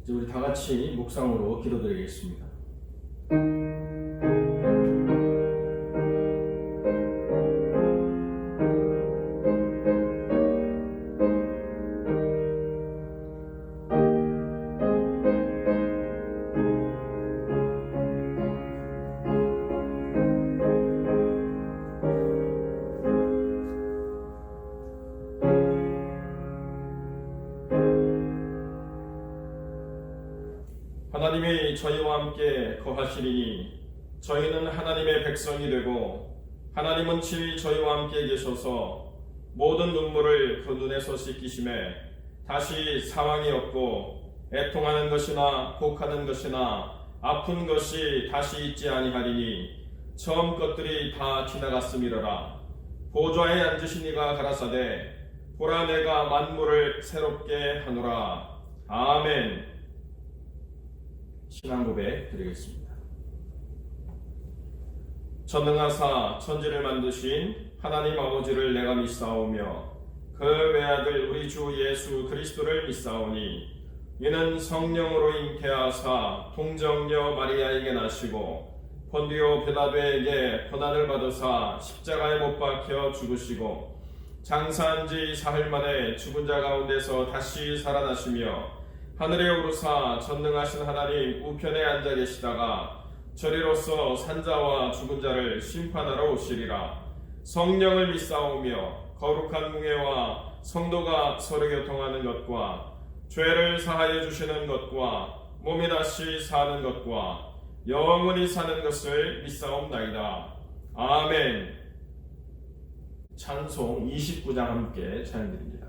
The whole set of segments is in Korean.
이제 우리 다 같이 묵상으로 기도드리겠습니다. 하나님이 저희와 함께 거하시리니 저희는 하나님의 백성이 되고 하나님은 친히 저희와 함께 계셔서 모든 눈물을 그 눈에서 씻기심에 다시 사망이 없고 애통하는 것이나 곡하는 것이나 아픈 것이 다시 있지 아니하리니 처음 것들이 다 지나갔음이로라. 보좌에 앉으신 이가 가라사대 보라 내가 만물을 새롭게 하노라. 아멘. 신앙 고백 드리겠습니다. 전능하사 천지를 만드신 하나님 아버지를 내가 믿사오며 그 외아들 우리 주 예수 그리스도를 믿사오니 이는 성령으로 잉태하사 동정녀 마리아에게 나시고 본디오 빌라도에게 고난을 받으사 십자가에 못 박혀 죽으시고 장사한 지 사흘 만에 죽은 자 가운데서 다시 살아나시며 하늘에 오르사 전능하신 하나님 우편에 앉아 계시다가 저리로서 산자와 죽은 자를 심판하러 오시리라. 성령을 믿사오며 거룩한 공예와 성도가 서로 교통하는 것과 죄를 사하여 주시는 것과 몸이 다시 사는 것과 영원히 사는 것을 믿사옵나이다. 아멘. 찬송 29장 함께 찬양드립니다.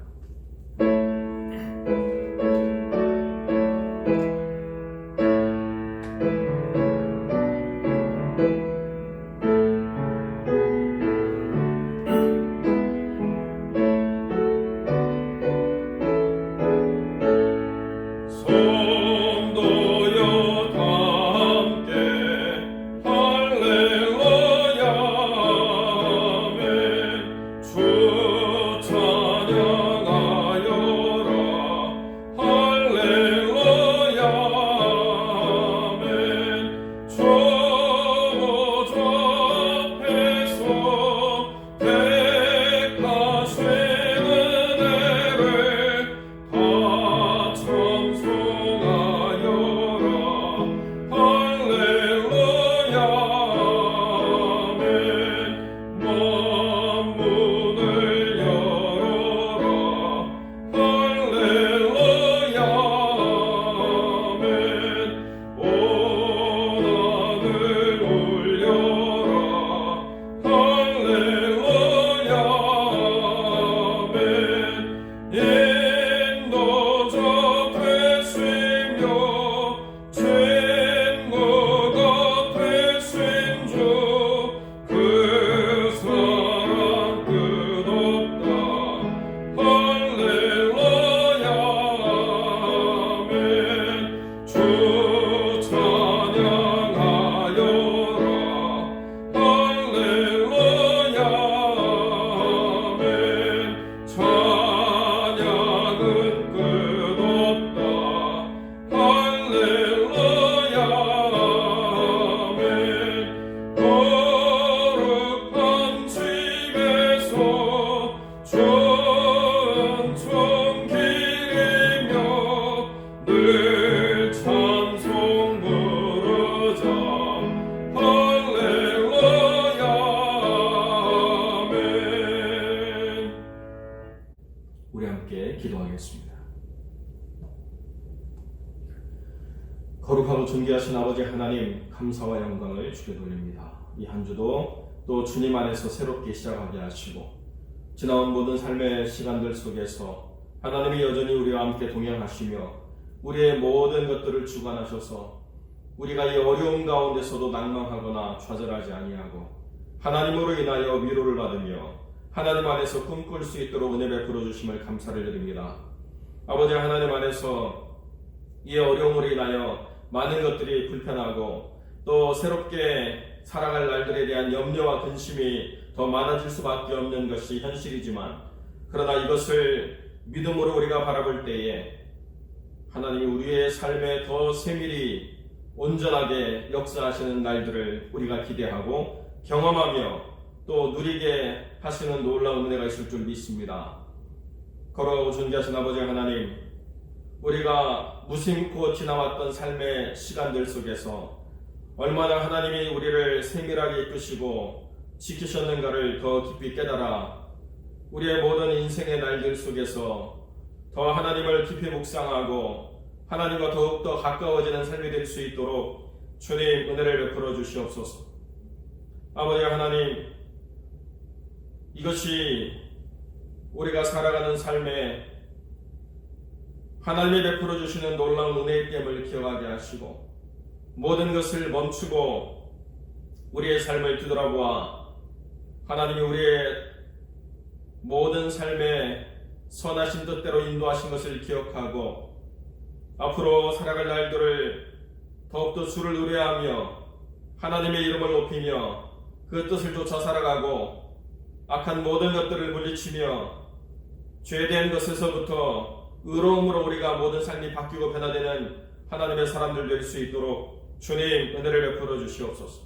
거룩하고 존귀하신 아버지 하나님, 감사와 영광을 주께 돌립니다. 이 한 주도 또 주님 안에서 새롭게 시작하게 하시고 지나온 모든 삶의 시간들 속에서 하나님이 여전히 우리와 함께 동행하시며 우리의 모든 것들을 주관하셔서 우리가 이 어려움 가운데서도 낭망하거나 좌절하지 아니하고 하나님으로 인하여 위로를 받으며 하나님 안에서 꿈꿀 수 있도록 은혜 베풀어 주심을 감사를 드립니다. 아버지 하나님 안에서 이 어려움으로 인하여 많은 것들이 불편하고 또 새롭게 살아갈 날들에 대한 염려와 근심이 더 많아질 수밖에 없는 것이 현실이지만 그러나 이것을 믿음으로 우리가 바라볼 때에 하나님이 우리의 삶에 더 세밀히 온전하게 역사하시는 날들을 우리가 기대하고 경험하며 또 누리게 하시는 놀라운 은혜가 있을 줄 믿습니다. 거룩하고 존귀하신 아버지 하나님, 우리가 무심코 지나왔던 삶의 시간들 속에서 얼마나 하나님이 우리를 세밀하게 이끄시고 지키셨는가를 더 깊이 깨달아 우리의 모든 인생의 날들 속에서 더 하나님을 깊이 묵상하고 하나님과 더욱더 가까워지는 삶이 될 수 있도록 주님 은혜를 베풀어 주시옵소서. 아버지 하나님, 이것이 우리가 살아가는 삶에 하나님이 베풀어 주시는 놀라운 은혜의 됨을 기억하게 하시고 모든 것을 멈추고 우리의 삶을 뒤돌아보아 하나님이 우리의 모든 삶에 선하신 뜻대로 인도하신 것을 기억하고 앞으로 살아갈 날들을 더욱더 주를 의뢰하며 하나님의 이름을 높이며 그 뜻을 쫓아 살아가고 악한 모든 것들을 물리치며 죄된 것에서부터 의로움으로 우리가 모든 삶이 바뀌고 변화되는 하나님의 사람들 될 수 있도록 주님 은혜를 베풀어 주시옵소서.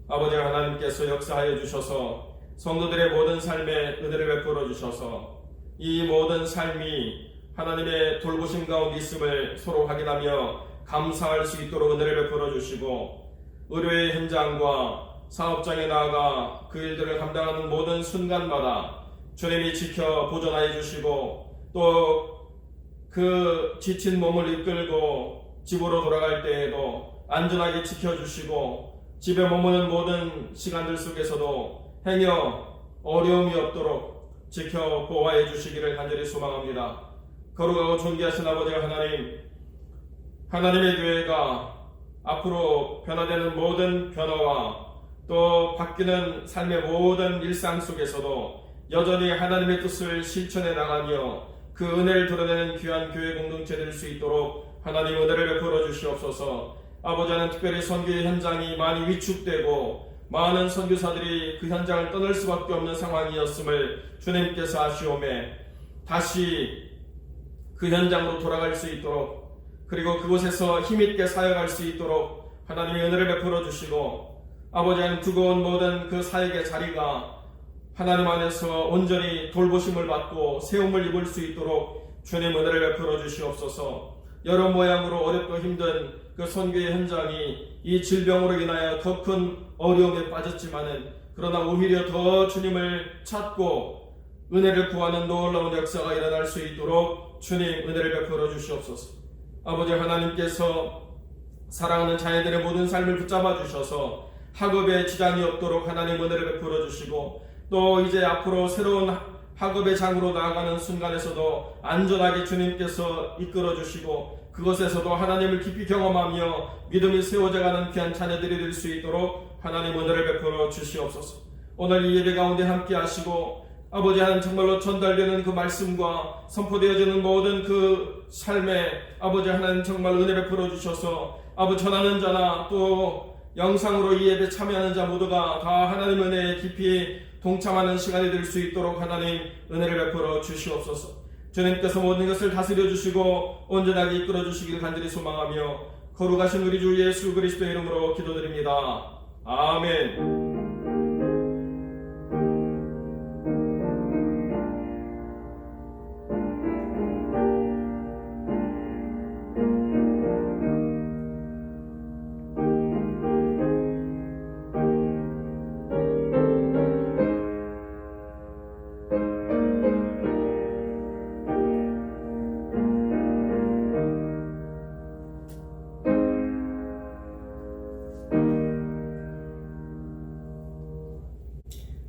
아버지 하나님께서 역사하여 주셔서 성도들의 모든 삶에 은혜를 베풀어 주셔서 이 모든 삶이 하나님의 돌보심 가운데 있음을 서로 확인하며 감사할 수 있도록 은혜를 베풀어 주시고 의료의 현장과 사업장에 나아가 그 일들을 감당하는 모든 순간마다 주님이 지켜 보존하여 주시고 또 그 지친 몸을 이끌고 집으로 돌아갈 때에도 안전하게 지켜주시고 집에 머무는 모든 시간들 속에서도 행여 어려움이 없도록 지켜 보호해 주시기를 간절히 소망합니다. 거룩하고 존귀하신 아버지 하나님, 하나님의 교회가 앞으로 변화되는 모든 변화와 또 바뀌는 삶의 모든 일상 속에서도 여전히 하나님의 뜻을 실천해 나가며 그 은혜를 드러내는 귀한 교회 공동체 될 수 있도록 하나님 은혜를 베풀어 주시옵소서. 아버지는 특별히 선교의 현장이 많이 위축되고 많은 선교사들이 그 현장을 떠날 수밖에 없는 상황이었음을 주님께서 아시오매 다시 그 현장으로 돌아갈 수 있도록 그리고 그곳에서 힘있게 사역할 수 있도록 하나님의 은혜를 베풀어 주시고 아버지는 두고 온 모든 그 사역의 자리가 하나님 안에서 온전히 돌보심을 받고 세움을 입을 수 있도록 주님 은혜를 베풀어 주시옵소서. 여러 모양으로 어렵고 힘든 그 선교의 현장이 이 질병으로 인하여 더 큰 어려움에 빠졌지만은 그러나 오히려 더 주님을 찾고 은혜를 구하는 놀라운 역사가 일어날 수 있도록 주님 은혜를 베풀어 주시옵소서. 아버지 하나님께서 사랑하는 자녀들의 모든 삶을 붙잡아 주셔서 학업에 지장이 없도록 하나님 은혜를 베풀어 주시고 또 이제 앞으로 새로운 학업의 장으로 나아가는 순간에서도 안전하게 주님께서 이끌어 주시고 그것에서도 하나님을 깊이 경험하며 믿음이 세워져가는 귀한 자녀들이 될 수 있도록 하나님 은혜를 베풀어 주시옵소서. 오늘 이 예배 가운데 함께 하시고 아버지 하나님 정말로 전달되는 그 말씀과 선포되어지는 모든 그 삶에 아버지 하나님 정말 은혜 베풀어 주셔서 아버지 전하는 자나 또 영상으로 이 예배 참여하는 자 모두가 다 하나님 은혜에 깊이 동참하는 시간이 될 수 있도록 하나님 은혜를 베풀어 주시옵소서. 주님께서 모든 것을 다스려 주시고 온전하게 이끌어 주시기를 간절히 소망하며 거룩하신 우리 주 예수 그리스도의 이름으로 기도드립니다. 아멘.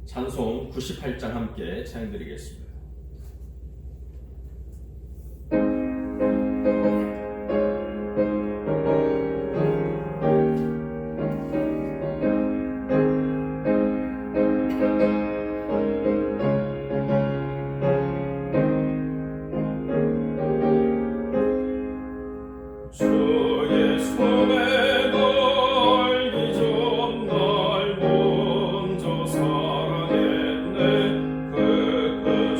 찬송 98장 함께 찬양드리겠습니다. 주의 손에 걸기 전 날 먼저 사랑했네 그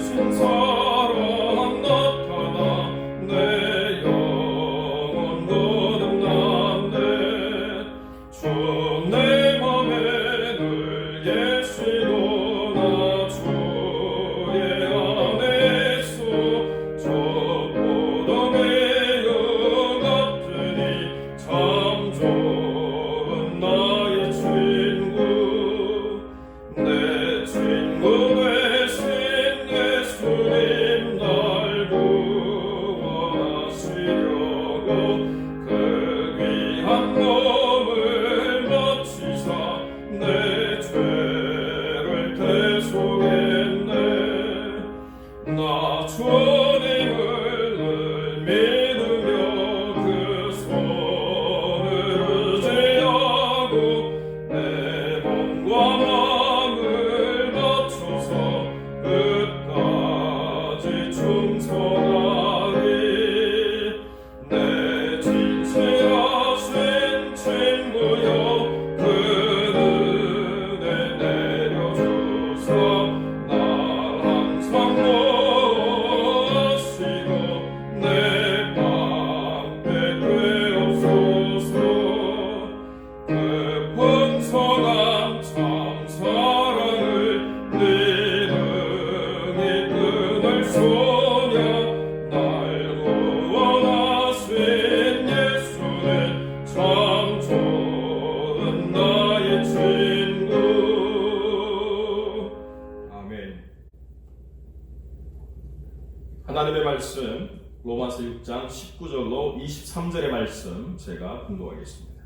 말씀 로마서 6장 19절로 23절의 말씀 제가 분도하겠습니다.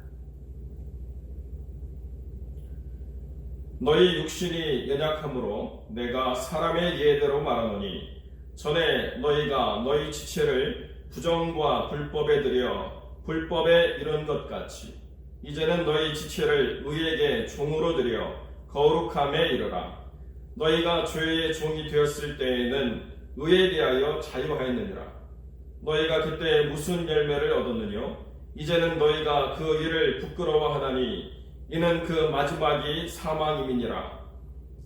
너희 육신이 연약함으로 내가 사람의 예대로 말하노니 전에 너희가 너희 지체를 부정과 불법에 들여 불법에 이른 것 같이 이제는 너희 지체를 의에게 종으로 들여 거룩함에 이르라. 너희가 죄의 종이 되었을 때에는 의에 대하여 자유하였느니라. 너희가 그때 무슨 열매를 얻었느뇨? 이제는 너희가 그 일을 부끄러워하나니 이는 그 마지막이 사망임이니라.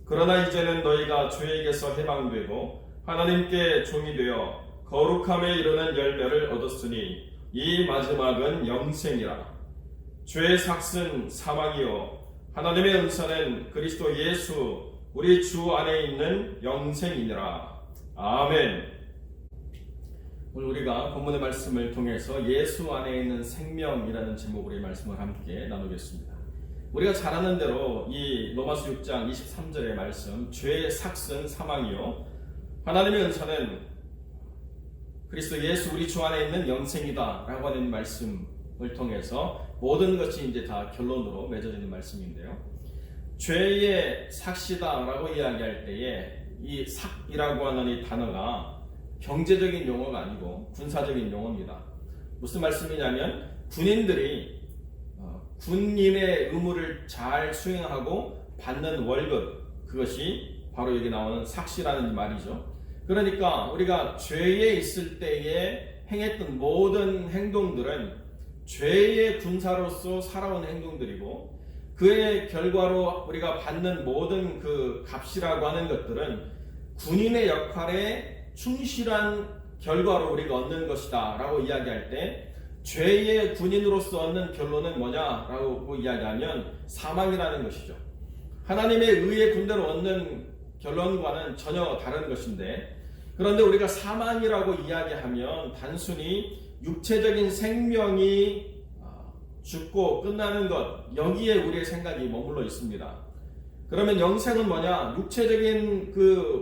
그러나 이제는 너희가 죄에게서 해방되고 하나님께 종이 되어 거룩함에 이르는 열매를 얻었으니 이 마지막은 영생이라. 죄의 삭은 사망이요 하나님의 은사는 그리스도 예수 우리 주 안에 있는 영생이니라. 아멘. 오늘 우리가 본문의 말씀을 통해서 예수 안에 있는 생명이라는 제목으로 이 말씀을 함께 나누겠습니다. 우리가 잘 아는 대로 이 로마서 6장 23절의 말씀, 죄의 삭은 사망이요 하나님의 은사는 그리스도 예수 우리 주 안에 있는 영생이다 라고 하는 말씀을 통해서 모든 것이 이제 다 결론으로 맺어지는 말씀인데요. 죄의 삭시다 라고 이야기할 때에 이 삭이라고 하는 이 단어가 경제적인 용어가 아니고 군사적인 용어입니다. 무슨 말씀이냐면 군인들이 군인의 의무를 잘 수행하고 받는 월급, 그것이 바로 여기 나오는 삭시라는 말이죠. 그러니까 우리가 죄에 있을 때에 행했던 모든 행동들은 죄의 군사로서 살아온 행동들이고 그의 결과로 우리가 받는 모든 그 값이라고 하는 것들은 군인의 역할에 충실한 결과로 우리가 얻는 것이다 라고 이야기할 때 죄의 군인으로서 얻는 결론은 뭐냐라고 이야기하면 사망이라는 것이죠. 하나님의 의의 군대로 얻는 결론과는 전혀 다른 것인데, 그런데 우리가 사망이라고 이야기하면 단순히 육체적인 생명이 죽고 끝나는 것, 여기에 우리의 생각이 머물러 있습니다. 그러면 영생은 뭐냐? 육체적인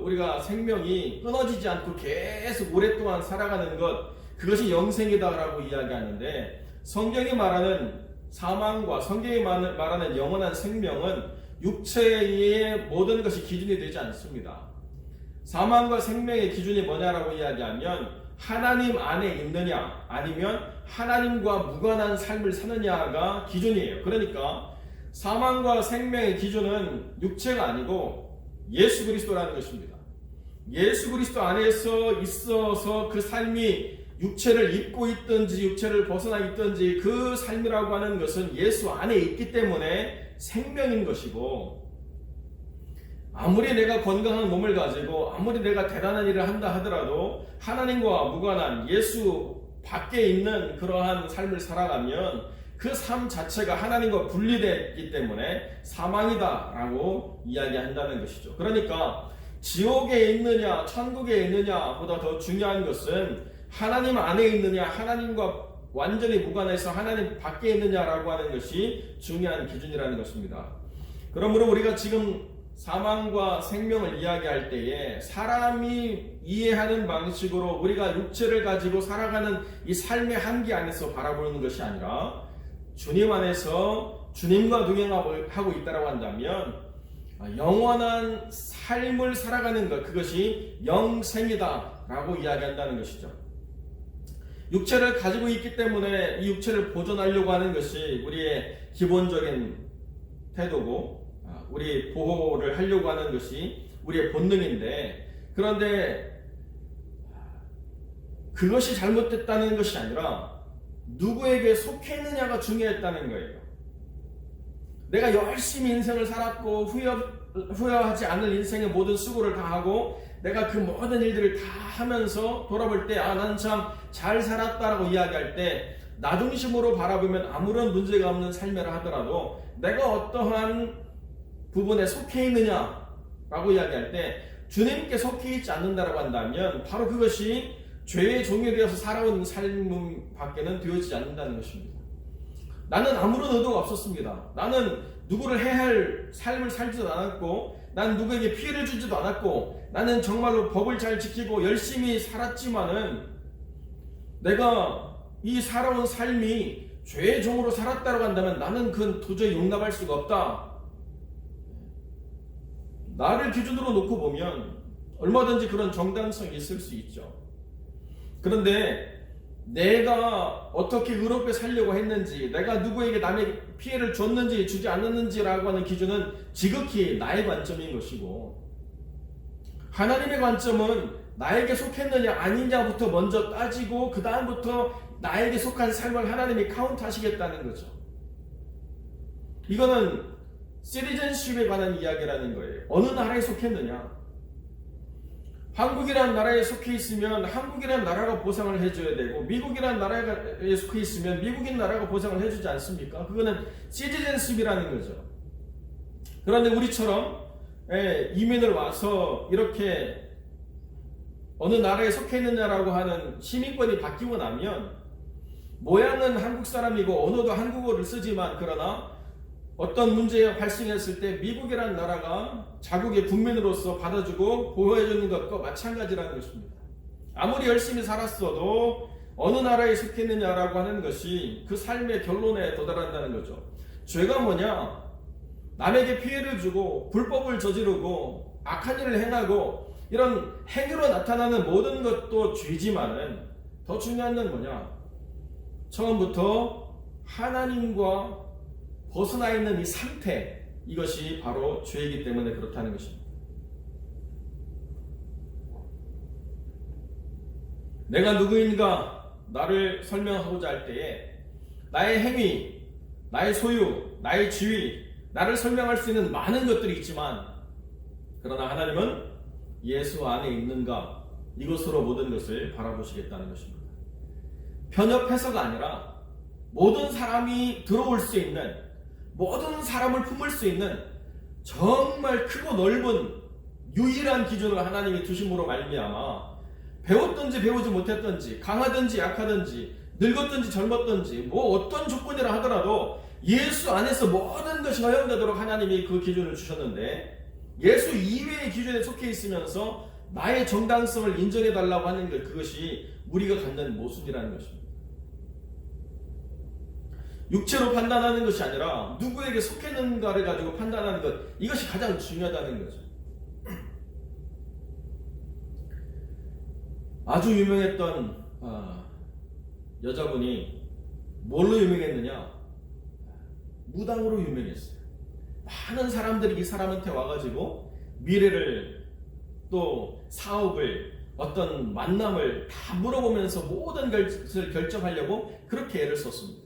우리가 생명이 끊어지지 않고 계속 오랫동안 살아가는 것, 그것이 영생이다라고 이야기하는데, 성경이 말하는 사망과 성경이 말하는 영원한 생명은 육체의 모든 것이 기준이 되지 않습니다. 사망과 생명의 기준이 뭐냐라고 이야기하면 하나님 안에 있느냐 아니면 하나님과 무관한 삶을 사느냐가 기준이에요. 그러니까 사망과 생명의 기준은 육체가 아니고 예수 그리스도라는 것입니다. 예수 그리스도 안에서 있어서 그 삶이 육체를 입고 있든지 육체를 벗어나 있든지 그 삶이라고 하는 것은 예수 안에 있기 때문에 생명인 것이고, 아무리 내가 건강한 몸을 가지고 아무리 내가 대단한 일을 한다 하더라도 하나님과 무관한 예수 밖에 있는 그러한 삶을 살아가면 그 삶 자체가 하나님과 분리되기 때문에 사망이다라고 이야기한다는 것이죠. 그러니까 지옥에 있느냐 천국에 있느냐 보다 더 중요한 것은 하나님 안에 있느냐 하나님과 완전히 무관해서 하나님 밖에 있느냐라고 하는 것이 중요한 기준이라는 것입니다. 그러므로 우리가 지금 사망과 생명을 이야기할 때에 사람이 이해하는 방식으로 우리가 육체를 가지고 살아가는 이 삶의 한계 안에서 바라보는 것이 아니라 주님 안에서 주님과 동행하고 있다고 한다면 영원한 삶을 살아가는 것, 그것이 영생이다 라고 이야기한다는 것이죠. 육체를 가지고 있기 때문에 이 육체를 보존하려고 하는 것이 우리의 기본적인 태도고, 우리 보호를 하려고 하는 것이 우리의 본능인데, 그런데 그것이 잘못됐다는 것이 아니라 누구에게 속해 있느냐가 중요했다는 거예요. 내가 열심히 인생을 살았고 후회하지 않을 인생의 모든 수고를 다하고 내가 그 모든 일들을 다 하면서 돌아볼 때 나는 참 잘 살았다라고 이야기할 때 나 중심으로 바라보면 아무런 문제가 없는 삶이라 하더라도 내가 어떠한 부분에 속해 있느냐라고 이야기할 때 주님께 속해 있지 않는다라고 한다면 바로 그것이 죄의 종이 되어서 살아온 삶 밖에는 되어지지 않는다는 것입니다. 나는 아무런 의도가 없었습니다. 나는 누구를 해할 삶을 살지도 않았고 난 누구에게 피해를 주지도 않았고 나는 정말로 법을 잘 지키고 열심히 살았지만은 내가 이 살아온 삶이 죄의 종으로 살았다고 한다면 나는 그건 도저히 용납할 수가 없다. 나를 기준으로 놓고 보면 얼마든지 그런 정당성이 있을 수 있죠. 그런데 내가 어떻게 의롭게 살려고 했는지, 내가 누구에게 남에게 피해를 줬는지 주지 않았는지라고 하는 기준은 지극히 나의 관점인 것이고, 하나님의 관점은 나에게 속했느냐 아니냐부터 먼저 따지고 그 다음부터 나에게 속한 삶을 하나님이 카운트하시겠다는 거죠. 이거는 시티즌십에 관한 이야기라는 거예요. 어느 나라에 속했느냐. 한국이라는 나라에 속해 있으면 한국이라는 나라가 보상을 해줘야 되고, 미국이라는 나라에 속해 있으면 미국인 나라가 보상을 해주지 않습니까? 그거는 시티즌십이라는 거죠. 그런데 우리처럼 이민을 와서 이렇게 어느 나라에 속해 있느냐라고 하는 시민권이 바뀌고 나면 모양은 한국 사람이고 언어도 한국어를 쓰지만, 그러나 어떤 문제가 발생했을 때 미국이라는 나라가 자국의 국민으로서 받아주고 보호해주는 것과 마찬가지라는 것입니다. 아무리 열심히 살았어도 어느 나라에 속했느냐라고 하는 것이 그 삶의 결론에 도달한다는 거죠. 죄가 뭐냐? 남에게 피해를 주고 불법을 저지르고 악한 일을 행하고 이런 행위로 나타나는 모든 것도 죄지만은 더 중요한 건 뭐냐? 처음부터 하나님과 벗어나 있는 이 상태, 이것이 바로 죄이기 때문에 그렇다는 것입니다. 내가 누구인가 나를 설명하고자 할 때에 나의 행위, 나의 소유, 나의 지위, 나를 설명할 수 있는 많은 것들이 있지만, 그러나 하나님은 예수 안에 있는가, 이것으로 모든 것을 바라보시겠다는 것입니다. 편협해서가 아니라 모든 사람이 들어올 수 있는, 모든 사람을 품을 수 있는 정말 크고 넓은 유일한 기준을 하나님이 두심으로 말미암아 배웠든지 배우지 못했든지, 강하든지 약하든지, 늙었든지 젊었든지, 뭐 어떤 조건이라 하더라도 예수 안에서 모든 것이 허용되도록 하나님이 그 기준을 주셨는데, 예수 이외의 기준에 속해 있으면서 나의 정당성을 인정해달라고 하는 것, 그것이 우리가 갖는 모순이라는 것입니다. 육체로 판단하는 것이 아니라 누구에게 속했는가를 가지고 판단하는 것, 이것이 가장 중요하다는 거죠. 아주 유명했던 여자분이 뭘로 유명했느냐? 무당으로 유명했어요. 많은 사람들이 이 사람한테 와가지고 미래를, 또 사업을, 어떤 만남을 다 물어보면서 모든 것을 결정하려고 그렇게 애를 썼습니다.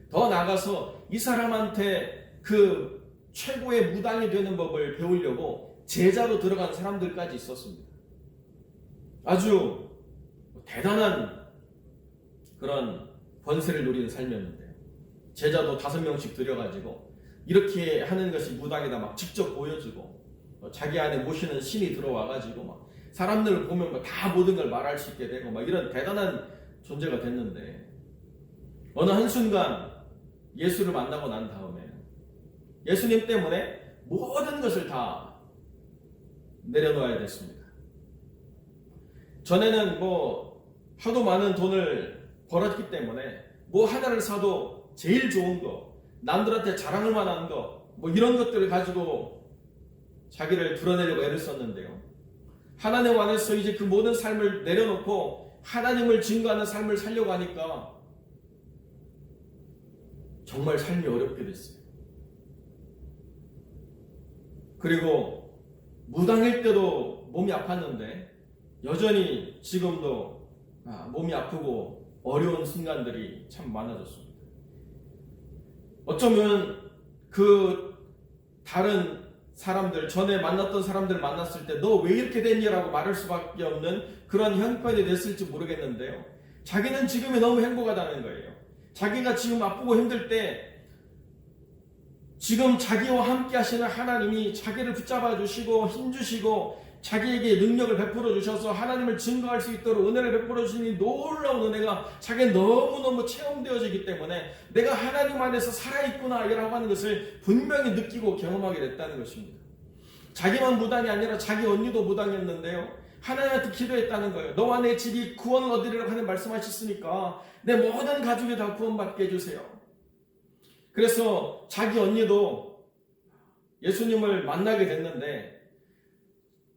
더 나아가서 이 사람한테 그 최고의 무당이 되는 법을 배우려고 제자로 들어간 사람들까지 있었습니다. 아주 대단한 그런 권세를 누리는 삶이었는데요. 제자도 5명씩 들여가지고 이렇게 하는 것이 무당이다 막 직접 보여주고, 자기 안에 모시는 신이 들어와가지고 막 사람들을 보면 다 모든 걸 말할 수 있게 되고 막 이런 대단한 존재가 됐는데, 어느 한순간 예수를 만나고 난 다음에 예수님 때문에 모든 것을 다 내려놓아야 됐습니다. 전에는 하도 많은 돈을 벌었기 때문에 뭐 하나를 사도 제일 좋은 거, 남들한테 자랑할 만한 거, 이런 것들을 가지고 자기를 드러내려고 애를 썼는데요. 하나님 안에서 이제 그 모든 삶을 내려놓고 하나님을 증거하는 삶을 살려고 하니까 정말 삶이 어렵게 됐어요. 그리고 무당일 때도 몸이 아팠는데 여전히 지금도 몸이 아프고 어려운 순간들이 참 많아졌습니다. 어쩌면 그 다른 사람들, 전에 만났던 사람들을 만났을 때 너 왜 이렇게 됐니라고 말할 수밖에 없는 그런 형편이 됐을지 모르겠는데요. 자기는 지금이 너무 행복하다는 거예요. 자기가 지금 아프고 힘들 때 지금 자기와 함께 하시는 하나님이 자기를 붙잡아 주시고 힘주시고 자기에게 능력을 베풀어 주셔서 하나님을 증거할 수 있도록 은혜를 베풀어 주시니 놀라운 은혜가 자기는 너무너무 체험되어지기 때문에 내가 하나님 안에서 살아있구나 라고 하는 것을 분명히 느끼고 경험하게 됐다는 것입니다. 자기만 무당이 아니라 자기 언니도 무당이었는데요, 하나님한테 기도했다는 거예요. 너와 내 집이 구원을 얻으리라고 하는 말씀하셨으니까 내 모든 가족이 다 구원받게 해주세요. 그래서 자기 언니도 예수님을 만나게 됐는데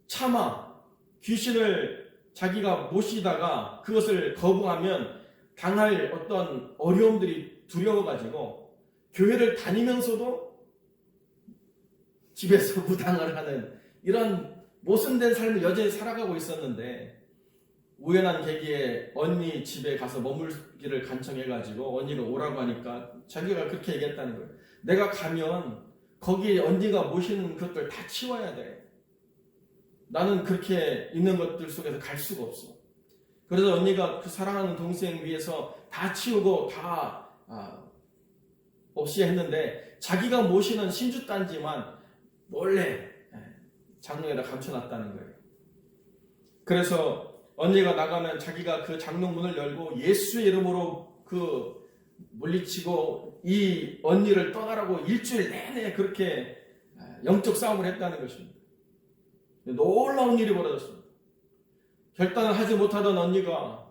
차마 귀신을 자기가 모시다가 그것을 거부하면 당할 어떤 어려움들이 두려워가지고 교회를 다니면서도 집에서 무당을 하는 이런 모순된 삶을 여전히 살아가고 있었는데, 우연한 계기에 언니 집에 가서 머물기를 간청해가지고 언니가 오라고 하니까 자기가 그렇게 얘기했다는 거예요. 내가 가면 거기 언니가 모시는 것들 다 치워야 돼. 나는 그렇게 있는 것들 속에서 갈 수가 없어. 그래서 언니가 그 사랑하는 동생 위해서 다 치우고 다 없이 했는데, 자기가 모시는 신주단지만 몰래 장롱에다 감춰놨다는 거예요. 그래서 언니가 나가면 자기가 그 장롱문을 열고 예수의 이름으로 그 물리치고 이 언니를 떠나라고 일주일 내내 그렇게 영적 싸움을 했다는 것입니다. 놀라운 일이 벌어졌습니다. 결단을 하지 못하던 언니가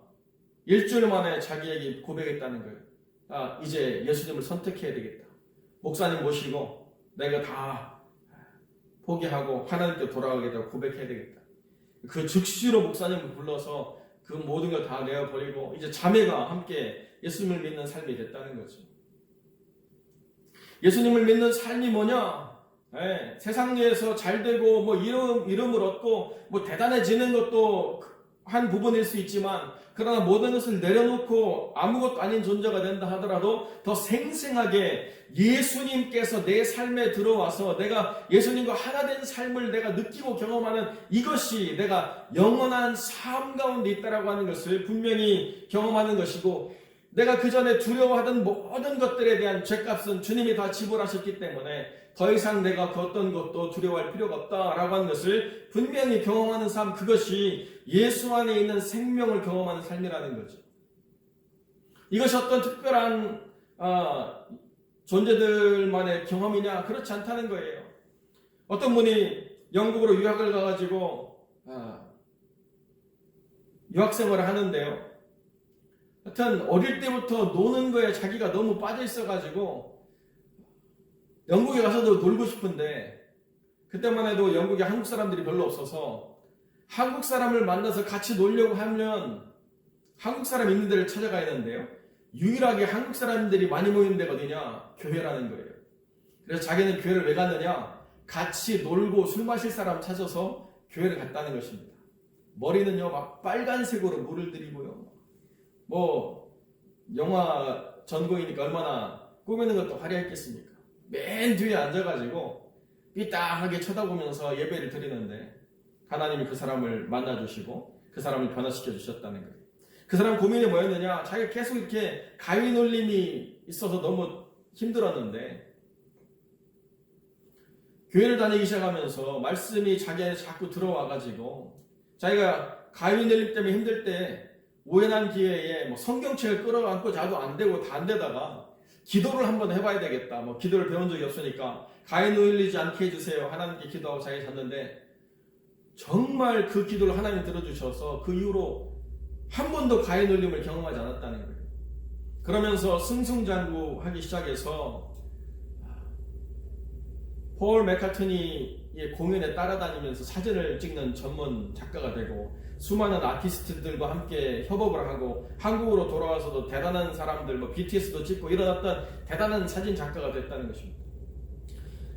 일주일 만에 자기에게 고백했다는 거예요. 이제 예수님을 선택해야 되겠다. 목사님 모시고 내가 다 포기하고 하나님께 돌아가겠다고 고백해야 되겠다. 그 즉시로 목사님을 불러서 그 모든 걸 다 내어버리고 이제 자매가 함께 예수님을 믿는 삶이 됐다는 거죠. 예수님을 믿는 삶이 뭐냐? 세상에서 잘되고 뭐 이름을 얻고 뭐 대단해지는 것도 한 부분일 수 있지만, 그러나 모든 것을 내려놓고 아무것도 아닌 존재가 된다 하더라도 더 생생하게 예수님께서 내 삶에 들어와서 내가 예수님과 하나 된 삶을 내가 느끼고 경험하는 이것이 내가 영원한 삶 가운데 있다라고 하는 것을 분명히 경험하는 것이고, 내가 그 전에 두려워하던 모든 것들에 대한 죗값은 주님이 다 지불하셨기 때문에 더 이상 내가 그 어떤 것도 두려워할 필요가 없다라고 하는 것을 분명히 경험하는 삶, 그것이 예수 안에 있는 생명을 경험하는 삶이라는 거죠. 이것이 어떤 특별한 존재들만의 경험이냐? 그렇지 않다는 거예요. 어떤 분이 영국으로 유학을 가가지고 유학생활을 하는데요, 하여튼 어릴 때부터 노는 거에 자기가 너무 빠져 있어가지고 영국에 가서도 놀고 싶은데, 그때만 해도 영국에 한국 사람들이 별로 없어서 한국 사람을 만나서 같이 놀려고 하면 한국 사람 있는 데를 찾아가야 되는데요, 유일하게 한국 사람들이 많이 모이는 데가 어디냐? 교회라는 거예요. 그래서 자기는 교회를 왜 갔느냐? 같이 놀고 술 마실 사람 찾아서 교회를 갔다는 것입니다. 머리는요 막 빨간색으로 물을 들이고요, 뭐 영화 전공이니까 얼마나 꾸미는 것도 화려했겠습니까? 맨 뒤에 앉아가지고 삐딱하게 쳐다보면서 예배를 드리는데, 하나님이 그 사람을 만나주시고 그 사람을 변화시켜 주셨다는 거예요. 그 사람 고민이 뭐였느냐? 자기가 계속 이렇게 가위 놀림이 있어서 너무 힘들었는데, 교회를 다니기 시작하면서 말씀이 자기 안에 자꾸 들어와가지고 자기가 가위 놀림 때문에 힘들 때 우연한 기회에 뭐 성경책을 끌어안고 자도 안 되고 다 안 되다가 기도를 한번 해봐야 되겠다. 뭐 기도를 배운 적이 없으니까 가위 눌리지 않게 해주세요. 하나님께 기도하고 자기 잤는데 정말 그 기도를 하나님이 들어주셔서 그 이후로 한 번도 가위 눌림을 경험하지 않았다는 거예요. 그러면서 승승장구하기 시작해서 폴 맥카트니의 공연에 따라다니면서 사진을 찍는 전문 작가가 되고, 수많은 아티스트들과 함께 협업을 하고 한국으로 돌아와서도 대단한 사람들, 뭐 BTS도 찍고 이런 어떤 대단한 사진 작가가 됐다는 것입니다.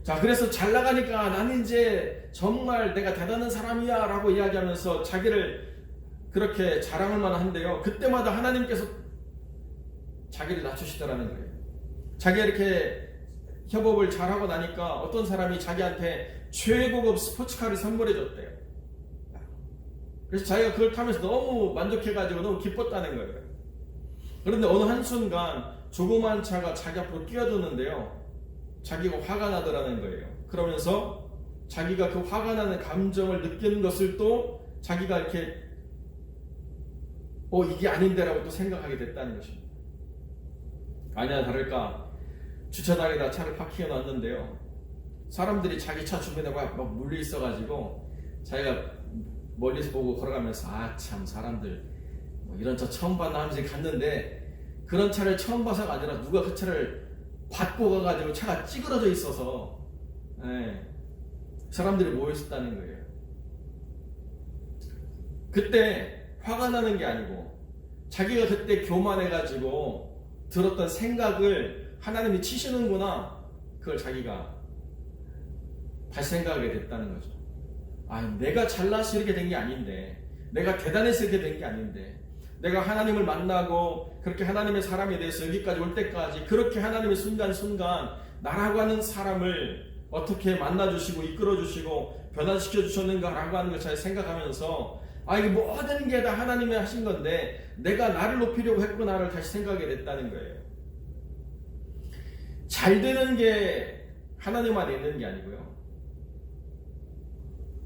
자, 그래서 잘 나가니까 나는 이제 정말 내가 대단한 사람이야 라고 이야기하면서 자기를 그렇게 자랑을 한데요, 그때마다 하나님께서 자기를 낮추시더라는 거예요. 자기가 이렇게 협업을 잘하고 나니까 어떤 사람이 자기한테 최고급 스포츠카를 선물해 줬대요. 그래서 자기가 그걸 타면서 너무 만족해가지고 너무 기뻤다는 거예요. 그런데 어느 한순간 조그만 차가 자기 앞으로 끼어드는데요, 자기가 화가 나더라는 거예요. 그러면서 자기가 그 화가 나는 감정을 느끼는 것을 또 자기가 이렇게 이게 아닌데라고 또 생각하게 됐다는 것입니다. 아니나 다를까 주차장에다 차를 파킹해 놨는데요, 사람들이 자기 차 주변에 막 물려 있어가지고 자기가 멀리서 보고 걸어가면서 참 사람들 이런 차 처음 봤나 하면서 갔는데, 그런 차를 처음 봐서가 아니라 누가 그 차를 받고 가가지고 차가 찌그러져 있어서 사람들이 모여 있었다는 거예요. 그때 화가 나는 게 아니고 자기가 그때 교만해가지고 들었던 생각을 하나님이 치시는구나, 그걸 자기가 다시 생각하게 됐다는 거죠. 내가 잘나서 이렇게 된 게 아닌데, 내가 대단해서 이렇게 된 게 아닌데, 내가 하나님을 만나고 그렇게 하나님의 사람에 대해서 여기까지 올 때까지 그렇게 하나님의 순간순간 나라고 하는 사람을 어떻게 만나주시고 이끌어주시고 변화시켜주셨는가라고 하는 걸 잘 생각하면서 이게 모든 게 다 하나님이 하신 건데 내가 나를 높이려고 했구나를 다시 생각하게 됐다는 거예요. 잘 되는 게 하나님 안에 있는 게 아니고요,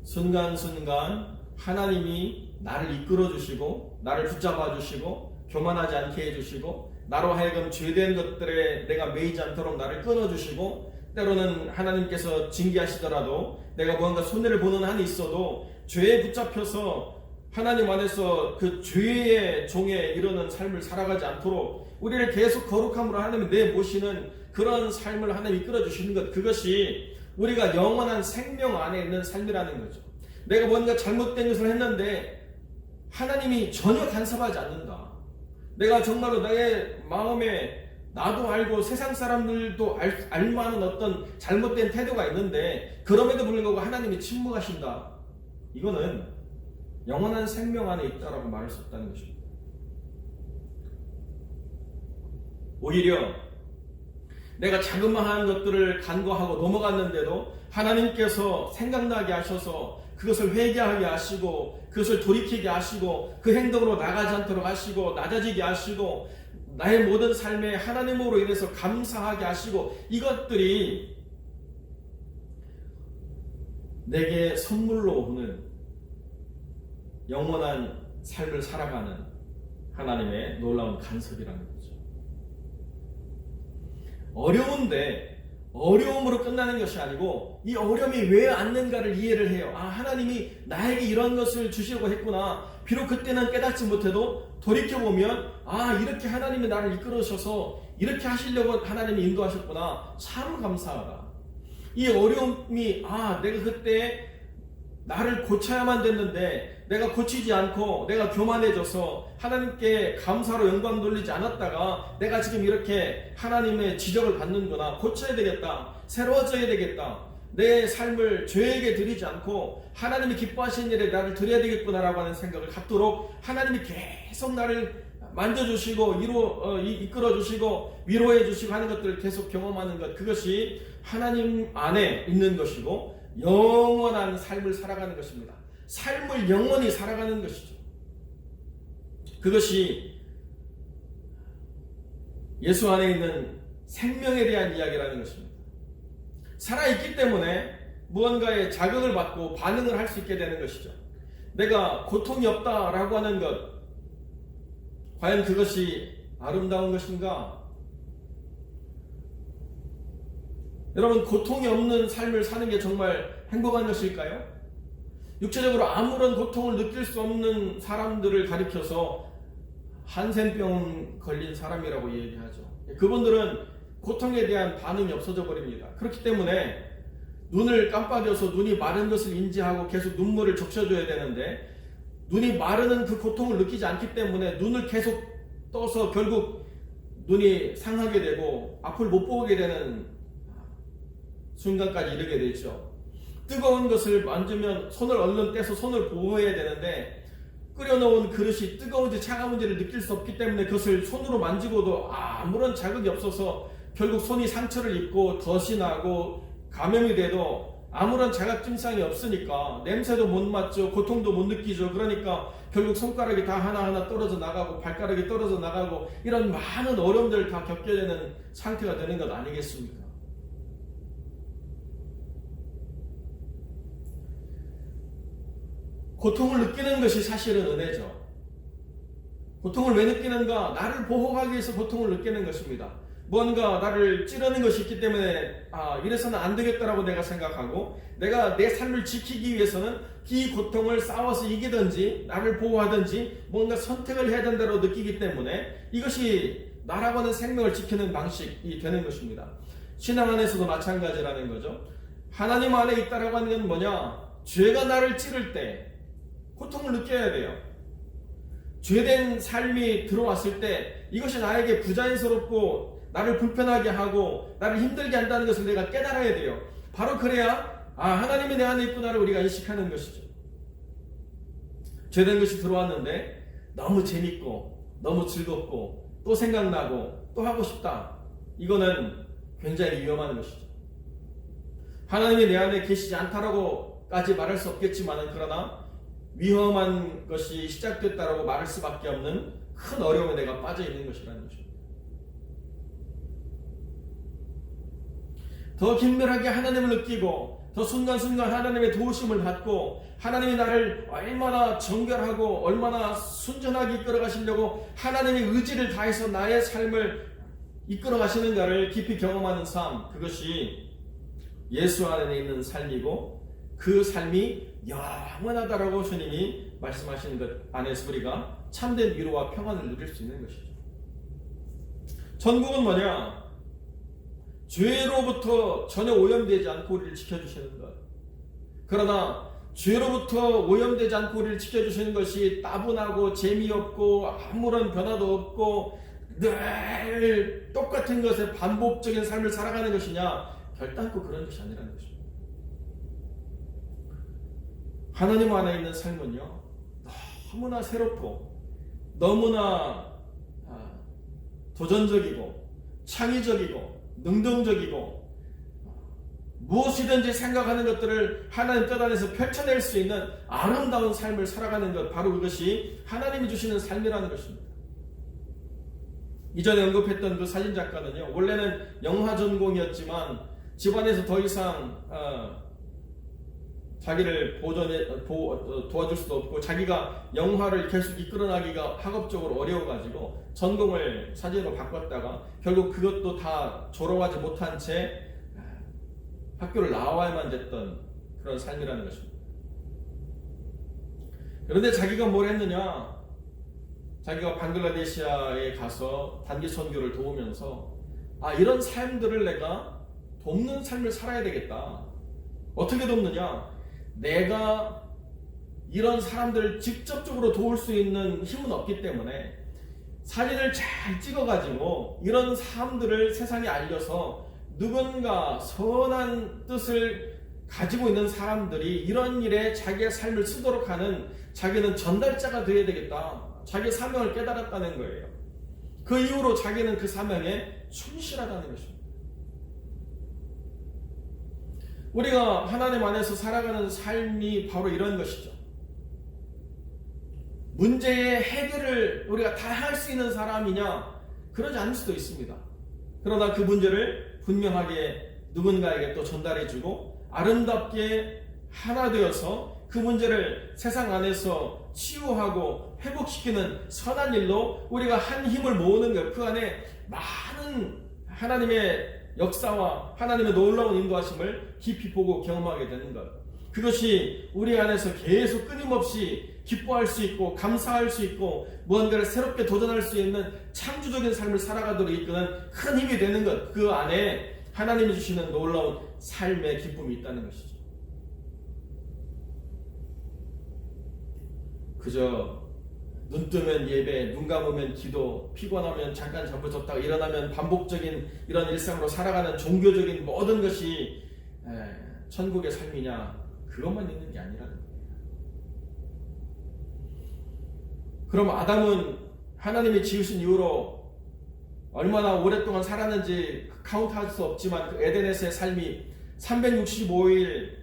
순간순간 하나님이 나를 이끌어주시고 나를 붙잡아주시고 교만하지 않게 해주시고 나로 하여금 죄된 것들에 내가 매이지 않도록 나를 끊어주시고, 때로는 하나님께서 징계하시더라도 내가 뭔가 손해를 보는 한이 있어도 죄에 붙잡혀서 하나님 안에서 그 죄의 종에 이르는 삶을 살아가지 않도록 우리를 계속 거룩함으로 하나님이 내모시는 그런 삶을 하나님이 이끌어주시는 것, 그것이 우리가 영원한 생명 안에 있는 삶이라는 거죠. 내가 뭔가 잘못된 것을 했는데 하나님이 전혀 간섭하지 않는다. 내가 정말로 나의 마음에 나도 알고 세상 사람들도 알만한 어떤 잘못된 태도가 있는데 그럼에도 불구하고 하나님이 침묵하신다. 이거는 영원한 생명 안에 있다라고 말할 수 없다는 것입니다. 오히려 내가 자그마한 것들을 간과하고 넘어갔는데도 하나님께서 생각나게 하셔서 그것을 회개하게 하시고 그것을 돌이키게 하시고 그 행동으로 나가지 않도록 하시고 낮아지게 하시고 나의 모든 삶에 하나님으로 인해서 감사하게 하시고, 이것들이 내게 선물로 오는 영원한 삶을 살아가는 하나님의 놀라운 간섭이라는 거죠. 어려운데 어려움으로 끝나는 것이 아니고 이 어려움이 왜 왔는가를 이해를 해요. 하나님이 나에게 이런 것을 주시려고 했구나. 비록 그때는 깨닫지 못해도 돌이켜보면 이렇게 하나님이 나를 이끌어셔서 이렇게 하시려고 하나님이 인도하셨구나. 참 감사하다. 이 어려움이 내가 그때 나를 고쳐야만 됐는데 내가 고치지 않고 내가 교만해져서 하나님께 감사로 영광 돌리지 않았다가 내가 지금 이렇게 하나님의 지적을 받는구나. 고쳐야 되겠다. 새로워져야 되겠다. 내 삶을 죄에게 드리지 않고 하나님이 기뻐하시는 일에 나를 드려야 되겠구나라고 하는 생각을 갖도록 하나님이 계속 나를 만져주시고 이끌어주시고 위로해주시고 하는 것들을 계속 경험하는 것, 그것이 하나님 안에 있는 것이고 영원한 삶을 살아가는 것입니다. 삶을 영원히 살아가는 것이죠. 그것이 예수 안에 있는 생명에 대한 이야기라는 것입니다. 살아있기 때문에 무언가에 자극을 받고 반응을 할 수 있게 되는 것이죠. 내가 고통이 없다라고 하는 것, 과연 그것이 아름다운 것인가? 여러분, 고통이 없는 삶을 사는 게 정말 행복한 것일까요? 육체적으로 아무런 고통을 느낄 수 없는 사람들을 가리켜서 한센병 걸린 사람이라고 얘기하죠. 그분들은 고통에 대한 반응이 없어져 버립니다. 그렇기 때문에 눈을 깜빡여서 눈이 마른 것을 인지하고 계속 눈물을 적셔줘야 되는데 눈이 마르는 그 고통을 느끼지 않기 때문에 눈을 계속 떠서 결국 눈이 상하게 되고 앞을 못 보게 되는 순간까지 이르게 되죠. 뜨거운 것을 만지면 손을 얼른 떼서 손을 보호해야 되는데 끓여놓은 그릇이 뜨거운지 차가운지를 느낄 수 없기 때문에 그것을 손으로 만지고도 아무런 자극이 없어서 결국 손이 상처를 입고 덧이 나고 감염이 돼도 아무런 자각 증상이 없으니까 냄새도 못 맡죠. 고통도 못 느끼죠. 그러니까 결국 손가락이 다 하나하나 떨어져 나가고 발가락이 떨어져 나가고 이런 많은 어려움들을 다 겪게 되는 상태가 되는 것 아니겠습니까? 고통을 느끼는 것이 사실은 은혜죠. 고통을 왜 느끼는가? 나를 보호하기 위해서 고통을 느끼는 것입니다. 뭔가 나를 찌르는 것이 있기 때문에 이래서는 안 되겠다라고 내가 생각하고, 내가 내 삶을 지키기 위해서는 이 고통을 싸워서 이기든지 나를 보호하든지 뭔가 선택을 해야 된다고 느끼기 때문에 이것이 나라고 하는 생명을 지키는 방식이 되는 것입니다. 신앙 안에서도 마찬가지라는 거죠. 하나님 안에 있다라고 하는 건 뭐냐? 죄가 나를 찌를 때 고통을 느껴야 돼요. 죄된 삶이 들어왔을 때 이것이 나에게 부자연스럽고 나를 불편하게 하고 나를 힘들게 한다는 것을 내가 깨달아야 돼요. 바로 그래야 하나님이 내 안에 있구나를 우리가 인식하는 것이죠. 죄된 것이 들어왔는데 너무 재밌고 너무 즐겁고 또 생각나고 또 하고 싶다. 이거는 굉장히 위험한 것이죠. 하나님이 내 안에 계시지 않다라고까지 말할 수 없겠지만, 그러나 위험한 것이 시작됐다라고 말할 수밖에 없는 큰 어려움에 내가 빠져 있는 것이라는 것입니다. 더 긴밀하게 하나님을 느끼고 더 순간순간 하나님의 도우심을 받고 하나님이 나를 얼마나 정결하고 얼마나 순전하게 이끌어 가시려고 하나님의 의지를 다해서 나의 삶을 이끌어 가시는가를 깊이 경험하는 삶, 그것이 예수 안에 있는 삶이고 그 삶이 영원하다라고 주님이 말씀하시는 것 안에서 우리가 참된 위로와 평안을 누릴 수 있는 것이죠. 천국은 뭐냐? 죄로부터 전혀 오염되지 않고 우리를 지켜주시는 것. 그러나 죄로부터 오염되지 않고 우리를 지켜주시는 것이 따분하고 재미없고 아무런 변화도 없고 늘 똑같은 것에 반복적인 삶을 살아가는 것이냐? 결단코 그런 것이 아니라는 것입니다. 하나님 안에 있는 삶은요, 너무나 새롭고 너무나 도전적이고 창의적이고 능동적이고 무엇이든지 생각하는 것들을 하나님 뜻 안에서 펼쳐낼 수 있는 아름다운 삶을 살아가는 것, 바로 그것이 하나님이 주시는 삶이라는 것입니다. 이전에 언급했던 그 사진작가는요, 원래는 영화 전공이었지만 집안에서 더 이상 자기를 도와줄 수도 없고 자기가 영화를 계속 이끌어나기가 학업적으로 어려워가지고 전공을 사진으로 바꿨다가 결국 그것도 다 졸업하지 못한 채 학교를 나와야만 됐던 그런 삶이라는 것입니다. 그런데 자기가 뭘 했느냐? 자기가 방글라데시아에 가서 단기 선교를 도우면서 이런 삶들을 내가 돕는 삶을 살아야 되겠다. 어떻게 돕느냐? 내가 이런 사람들을 직접적으로 도울 수 있는 힘은 없기 때문에 사진을 잘 찍어가지고 이런 사람들을 세상에 알려서 누군가 선한 뜻을 가지고 있는 사람들이 이런 일에 자기의 삶을 쓰도록 하는, 자기는 전달자가 되어야 되겠다. 자기의 사명을 깨달았다는 거예요. 그 이후로 자기는 그 사명에 충실하다는 것입니다. 우리가 하나님 안에서 살아가는 삶이 바로 이런 것이죠. 문제의 해결을 우리가 다 할 수 있는 사람이냐? 그러지 않을 수도 있습니다. 그러나 그 문제를 분명하게 누군가에게 또 전달해주고 아름답게 하나 되어서 그 문제를 세상 안에서 치유하고 회복시키는 선한 일로 우리가 한 힘을 모으는 것, 그 안에 많은 하나님의 역사와 하나님의 놀라운 인도하심을 깊이 보고 경험하게 되는 것, 그것이 우리 안에서 계속 끊임없이 기뻐할 수 있고 감사할 수 있고 무언가를 새롭게 도전할 수 있는 창조적인 삶을 살아가도록 이끄는 큰 힘이 되는 것, 그 안에 하나님이 주시는 놀라운 삶의 기쁨이 있다는 것이죠. 그저 눈 뜨면 예배, 눈 감으면 기도, 피곤하면 잠깐 잠부졌다가 일어나면 반복적인 이런 일상으로 살아가는 종교적인 모든 것이 천국의 삶이냐? 그것만 있는 게 아니라는 거예요. 그럼 아담은 하나님이 지으신 이후로 얼마나 오랫동안 살았는지 카운트할 수 없지만 그 에덴에서의 삶이 365일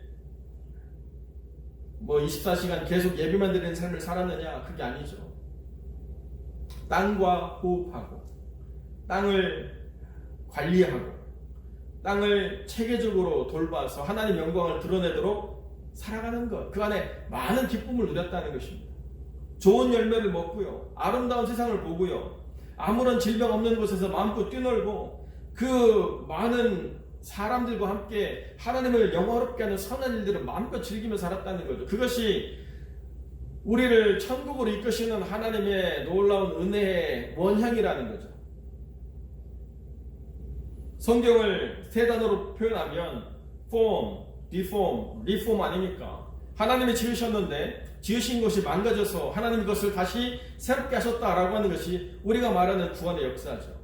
24시간 계속 예배만 드리는 삶을 살았느냐? 그게 아니죠. 땅과 호흡하고 땅을 관리하고 땅을 체계적으로 돌봐서 하나님 영광을 드러내도록 살아가는 것, 그 안에 많은 기쁨을 누렸다는 것입니다. 좋은 열매를 먹고요, 아름다운 세상을 보고요, 아무런 질병 없는 곳에서 마음껏 뛰놀고 그 많은 사람들과 함께 하나님을 영화롭게 하는 선한 일들을 마음껏 즐기며 살았다는 거죠. 그것이 우리를 천국으로 이끄시는 하나님의 놀라운 은혜의 원형이라는 거죠. 성경을 세 단어로 표현하면 form, deform, reform 아닙니까? 하나님이 지으셨는데 지으신 것이 망가져서 하나님이 그것을 다시 새롭게 하셨다라고 하는 것이 우리가 말하는 구원의 역사죠.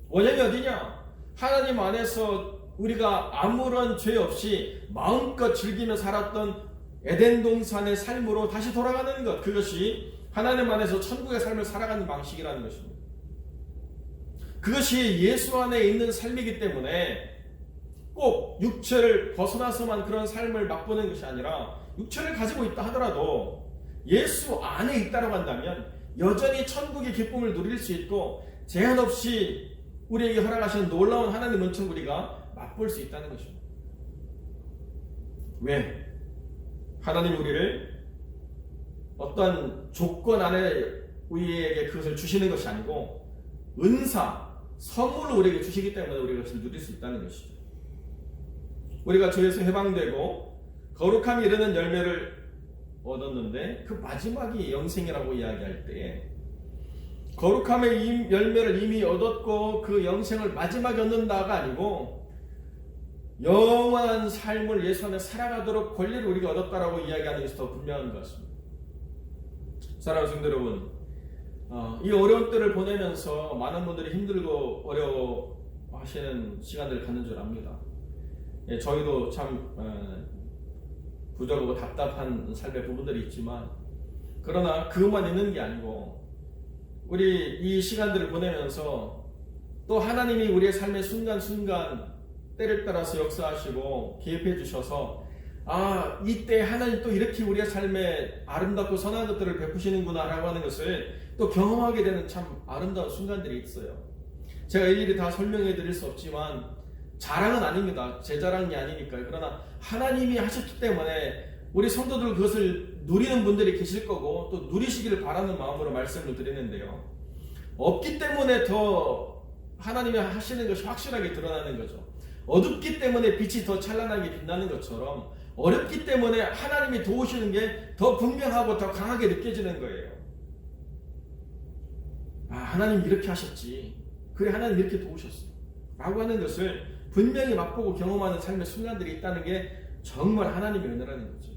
원형이 어디냐? 하나님 안에서 우리가 아무런 죄 없이 마음껏 즐기며 살았던 에덴 동산의 삶으로 다시 돌아가는 것, 그것이 하나님 안에서 천국의 삶을 살아가는 방식이라는 것입니다. 그것이 예수 안에 있는 삶이기 때문에 꼭 육체를 벗어나서만 그런 삶을 맛보는 것이 아니라 육체를 가지고 있다 하더라도 예수 안에 있다고 한다면 여전히 천국의 기쁨을 누릴 수 있고 제한 없이 우리에게 허락하시는 놀라운 하나님의 은총을 우리가 맛볼 수 있다는 것입니다. 왜? 하나님 우리를 어떤 조건 안에 우리에게 그것을 주시는 것이 아니고 은사, 선물로 우리에게 주시기 때문에 우리가 그것을 누릴 수 있다는 것이죠. 우리가 주에서 해방되고 거룩함이 이르는 열매를 얻었는데 그 마지막이 영생이라고 이야기할 때에 거룩함의 열매를 이미 얻었고 그 영생을 마지막에 얻는다가 아니고 영원한 삶을 예수 안에 살아가도록 권리를 우리가 얻었다라고 이야기하는 것이 더 분명한 것 같습니다. 사랑하는 성도 여러분, 이 어려운 때를 보내면서 많은 분들이 힘들고 어려워하시는 시간들을 갖는 줄 압니다. 예, 저희도 참 부족하고 답답한 삶의 부분들이 있지만 그러나 그것만 있는 게 아니고 우리 이 시간들을 보내면서 또 하나님이 우리의 삶의 순간순간 때를 따라서 역사하시고 개입해 주셔서 이때 하나님 또 이렇게 우리의 삶에 아름답고 선한 것들을 베푸시는구나 라고 하는 것을 또 경험하게 되는 참 아름다운 순간들이 있어요. 제가 일일이 다 설명해 드릴 수 없지만 자랑은 아닙니다. 제 자랑이 아니니까요. 그러나 하나님이 하셨기 때문에 우리 성도들 그것을 누리는 분들이 계실 거고 또 누리시기를 바라는 마음으로 말씀을 드리는데요. 없기 때문에 더 하나님이 하시는 것이 확실하게 드러나는 거죠. 어둡기 때문에 빛이 더 찬란하게 빛나는 것처럼 어렵기 때문에 하나님이 도우시는 게 더 분명하고 더 강하게 느껴지는 거예요. 하나님 이렇게 하셨지. 그래, 하나님 이렇게 도우셨어. 라고 하는 것을 분명히 맛보고 경험하는 삶의 순간들이 있다는 게 정말 하나님의 은혜라는 거죠.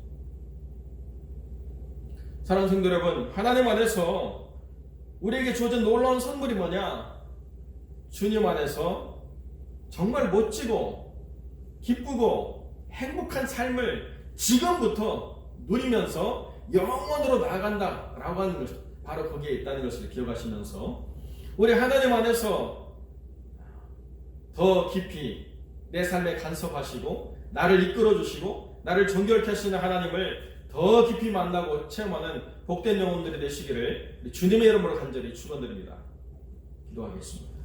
사랑하는 성도 여러분, 하나님 안에서 우리에게 주어진 놀라운 선물이 뭐냐? 주님 안에서 정말 멋지고 기쁘고 행복한 삶을 지금부터 누리면서 영원으로 나아간다 라고 하는 것, 바로 거기에 있다는 것을 기억하시면서 우리 하나님 안에서 더 깊이 내 삶에 간섭하시고 나를 이끌어 주시고 나를 정결케 하시는 하나님을 더 깊이 만나고 체험하는 복된 영혼들이 되시기를 주님의 이름으로 간절히 축원드립니다. 기도하겠습니다.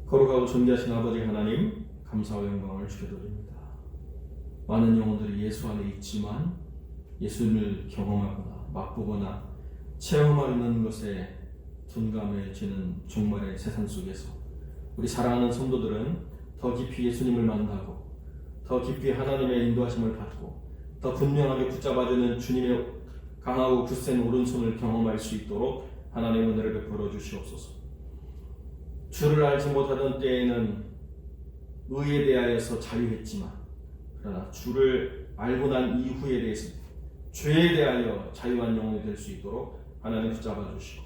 거룩하고 존귀하신 아버지 하나님, 감사와 영광을 주께 드립니다. 많은 영혼들이 예수 안에 있지만 예수님을 경험하거나 맛보거나 체험하는 것에 둔감해지는 종말의 세상 속에서 우리 사랑하는 성도들은 더 깊이 예수님을 만나고 더 깊이 하나님의 인도하심을 받고 더 분명하게 붙잡아주는 주님의 강하고 굳센 오른손을 경험할 수 있도록 하나님의 은혜를 베풀어 주시옵소서. 주를 알지 못하던 때에는 의에 대하여서 자유했지만 그러나 주를 알고 난 이후에 대해서 죄에 대하여 자유한 영혼이 될 수 있도록 하나님 붙잡아 주시고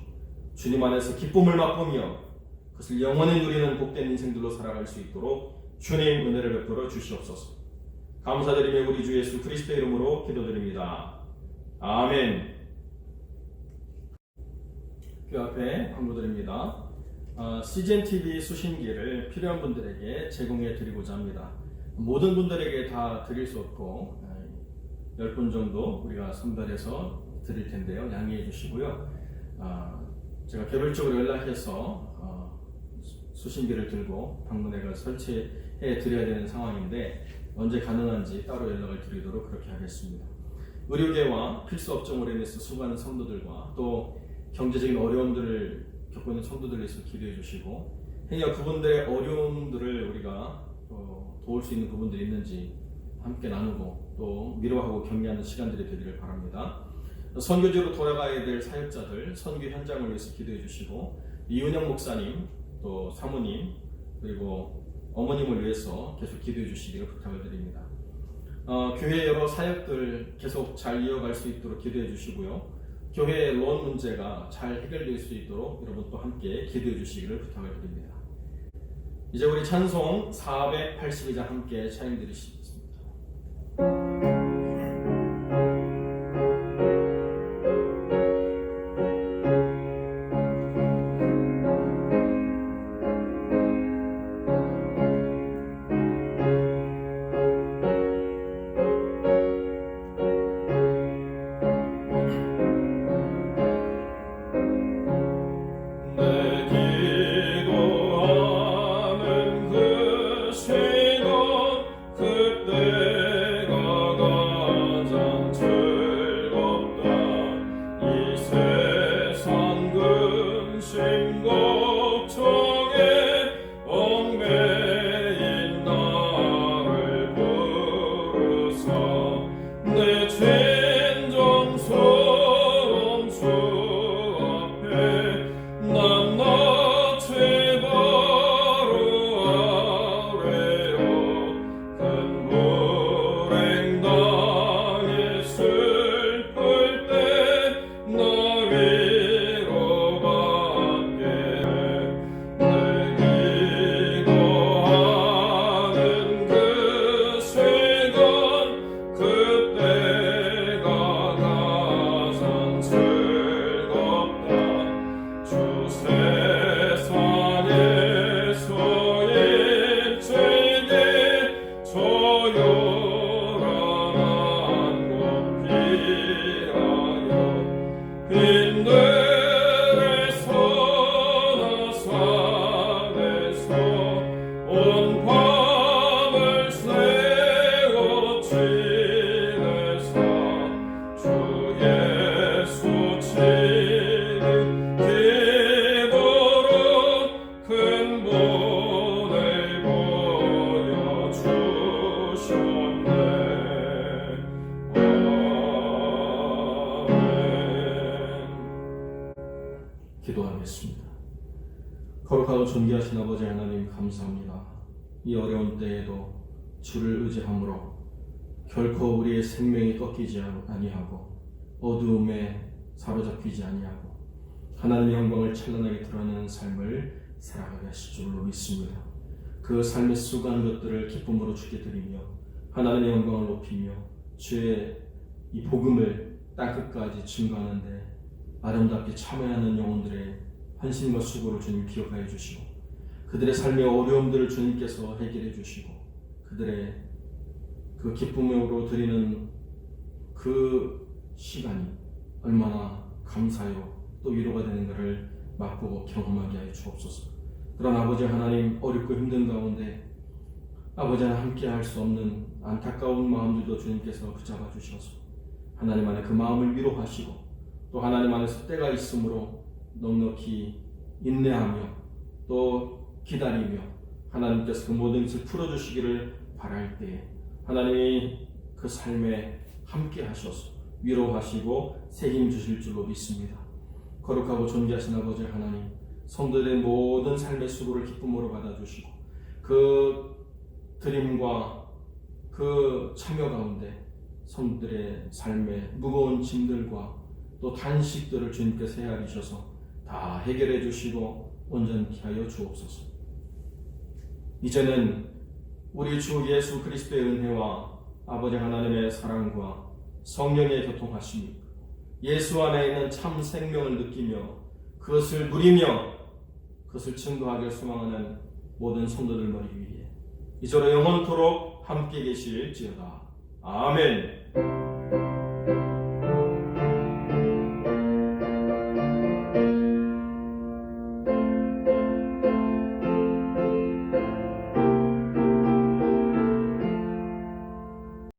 주님 안에서 기쁨을 맛보며 그것을 영원히 누리는 복된 인생들로 살아갈 수 있도록 주님 은혜를 베풀어 주시옵소서. 감사드리며 우리 주 예수 그리스도의 이름으로 기도드립니다. 아멘. 그 앞에 광고드립니다. CGN-TV 수신기를 필요한 분들에게 제공해 드리고자 합니다. 모든 분들에게 다 드릴 수 없고 10분 정도 우리가 선별해서 드릴 텐데요. 양해해 주시고요. 제가 개별적으로 연락해서 수신기를 들고 방문해 설치해 드려야 되는 상황인데 언제 가능한지 따로 연락을 드리도록 그렇게 하겠습니다. 의료계와 필수 업종으로 인해서 수많은 성도들과 또 경제적인 어려움들을 겪고 있는 성도들을 위해서 기도해 주시고, 행여 그분들의 어려움들을 우리가 도울 수 있는 부분들이 있는지 함께 나누고 또 위로하고 격려하는 시간들이 되기를 바랍니다. 선교지로 돌아가야 될 사역자들 선교 현장을 위해서 기도해 주시고, 이은영 목사님 또 사모님 그리고 어머님을 위해서 계속 기도해 주시기를 부탁을 드립니다. 교회 여러 사역들 계속 잘 이어갈 수 있도록 기도해 주시고요. 교회 론 문제가 잘 해결될 수 있도록 여러분 또 함께 기도해 주시기를 부탁을 드립니다. 이제 우리 찬송 482장 함께 찬양 드리시겠습니다. 기도하겠습니다. 거룩하고 존귀하신 아버지 하나님, 감사합니다. 이 어려운 때에도 주를 의지함으로 결코 우리의 생명이 꺾이지 아니하고 어두움에 사로잡히지 아니하고 하나님의 영광을 찬란하게 드러내는 삶을 살아가게 하실 줄로 믿습니다. 그 삶의 수고한 것들을 기쁨으로 주께 드리며 하나님의 영광을 높이며 주의 이 복음을 땅끝까지 증거하는데 아름답게 참여하는 영혼들의 헌신과 수고를 주님 기억하여 주시고, 그들의 삶의 어려움들을 주님께서 해결해 주시고, 그들의 그 기쁨으로 드리는 그 시간이 얼마나 감사요 또 위로가 되는 것을 맛보고 경험하게 하여 주옵소서. 그런 아버지 하나님, 어렵고 힘든 가운데 아버지 하나님 함께 할 수 없는 안타까운 마음들도 주님께서 붙잡아 주셔서 하나님 안에 그 마음을 위로하시고, 또 하나님 안에서 때가 있으므로 넉넉히 인내하며 또 기다리며 하나님께서 그 모든 것을 풀어주시기를 바랄 때에 하나님이 그 삶에 함께 하셔서 위로하시고 새힘 주실 줄로 믿습니다. 거룩하고 존귀하신 아버지 하나님, 성도들의 모든 삶의 수고를 기쁨으로 받아주시고 그 드림과 그 참여 가운데 성도들의 삶의 무거운 짐들과 또 단식들을 주님께서 헤아리셔서 다 해결해 주시고 온전케 하여 주옵소서. 이제는 우리 주 예수 그리스도의 은혜와 아버지 하나님의 사랑과 성령의 교통하심이 예수 안에 있는 참 생명을 느끼며 그것을 누리며 그것을 증거하길 소망하는 모든 성도들 머리 위에 이제로 영원토록 함께 계실지어다. 아멘.